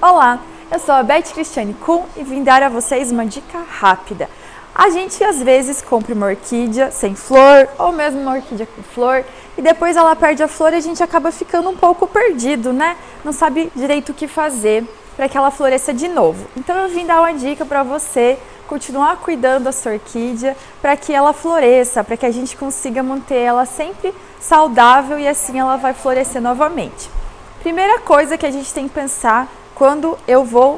Olá, eu sou a Beth Cristiane Kuhn e vim dar a vocês uma dica rápida. A gente às vezes compra uma orquídea sem flor ou mesmo uma orquídea com flor e depois ela perde a flor e a gente acaba ficando um pouco perdido, né? Não sabe direito o que fazer para que ela floresça de novo. Então eu vim dar uma dica para você continuar cuidando da sua orquídea para que ela floresça, para que a gente consiga manter ela sempre saudável e assim ela vai florescer novamente. Primeira coisa que a gente tem que pensar quando eu vou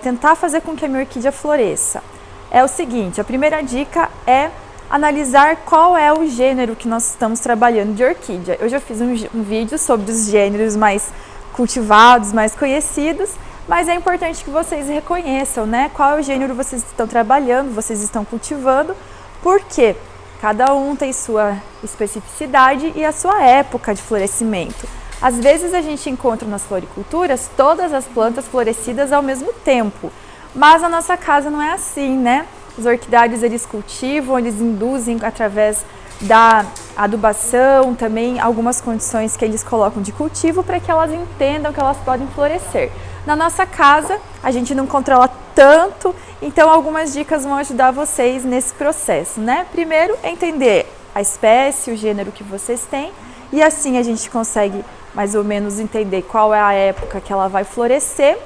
tentar fazer com que a minha orquídea floresça é o seguinte: a primeira dica é analisar qual é o gênero que nós estamos trabalhando de orquídea. Eu já fiz um vídeo sobre os gêneros mais cultivados, mais conhecidos, mas é importante que vocês reconheçam, né, qual é o gênero vocês estão trabalhando, vocês estão cultivando, porque cada um tem sua especificidade e a sua época de florescimento. Às vezes a gente encontra nas floriculturas todas as plantas florescidas ao mesmo tempo, mas na nossa casa não é assim, né? Os orquidários eles cultivam, eles induzem através da adubação, também algumas condições que eles colocam de cultivo para que elas entendam que elas podem florescer. Na nossa casa a gente não controla tanto, então algumas dicas vão ajudar vocês nesse processo, né? Primeiro, entender a espécie, o gênero que vocês têm, e assim a gente consegue mais ou menos entender qual é a época que ela vai florescer.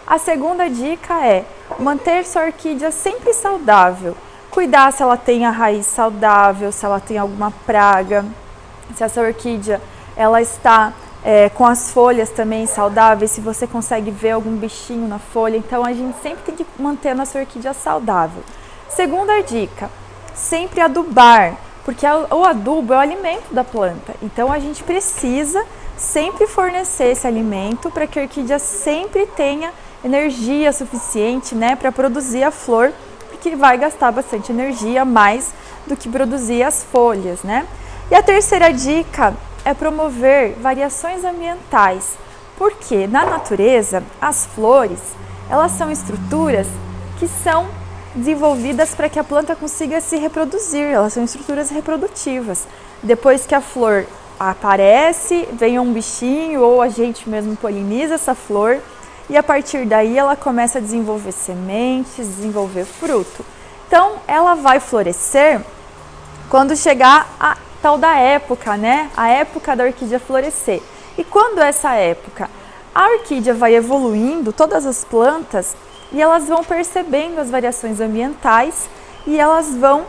A segunda dica é manter sua orquídea sempre saudável. Cuidar se ela tem a raiz saudável, se ela tem alguma praga, se essa orquídea ela está com as folhas também saudáveis, se você consegue ver algum bichinho na folha. Então a gente sempre tem que manter a nossa orquídea saudável. Segunda dica, sempre adubar, porque o adubo é o alimento da planta. Então a gente precisa sempre fornecer esse alimento para que a orquídea sempre tenha energia suficiente, né, para produzir a flor, porque vai gastar bastante energia, mais do que produzir as folhas, né? E a terceira dica é promover variações ambientais, porque na natureza as flores, elas são estruturas que são desenvolvidas para que a planta consiga se reproduzir, elas são estruturas reprodutivas. Depois que a flor aparece, vem um bichinho ou a gente mesmo poliniza essa flor e a partir daí ela começa a desenvolver sementes, desenvolver fruto. Então ela vai florescer quando chegar a tal da época, né? A época da orquídea florescer. E quando essa época, a orquídea vai evoluindo, todas as plantas, e elas vão percebendo as variações ambientais e elas vão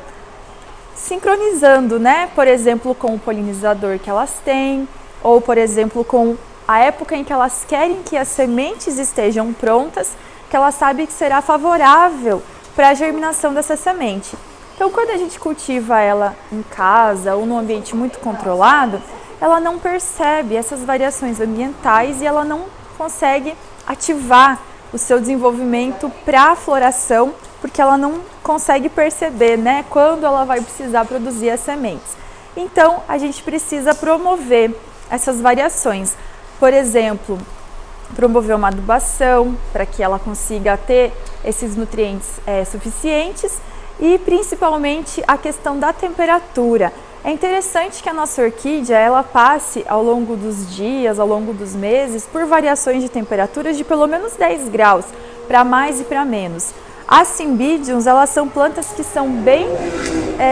sincronizando, né? Por exemplo, com o polinizador que elas têm, ou por exemplo, com a época em que elas querem que as sementes estejam prontas, que elas sabem que será favorável para a germinação dessa semente. Então, quando a gente cultiva ela em casa ou num ambiente muito controlado, ela não percebe essas variações ambientais e ela não consegue ativar o seu desenvolvimento para a floração, porque ela não consegue perceber, né, quando ela vai precisar produzir as sementes. Então, a gente precisa promover essas variações. Por exemplo, promover uma adubação para que ela consiga ter esses nutrientes suficientes e principalmente a questão da temperatura. É interessante que a nossa orquídea ela passe ao longo dos dias, ao longo dos meses, por variações de temperaturas de pelo menos 10 graus, para mais e para menos. As Cymbidiums, elas são plantas que são bem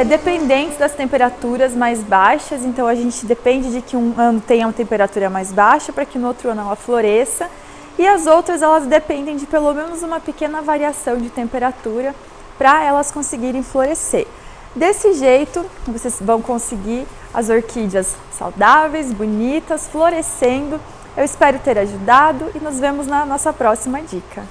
dependentes das temperaturas mais baixas, então a gente depende de que um ano tenha uma temperatura mais baixa para que no outro ano ela floresça. E as outras, elas dependem de pelo menos uma pequena variação de temperatura para elas conseguirem florescer. Desse jeito, vocês vão conseguir as orquídeas saudáveis, bonitas, florescendo. Eu espero ter ajudado e nos vemos na nossa próxima dica.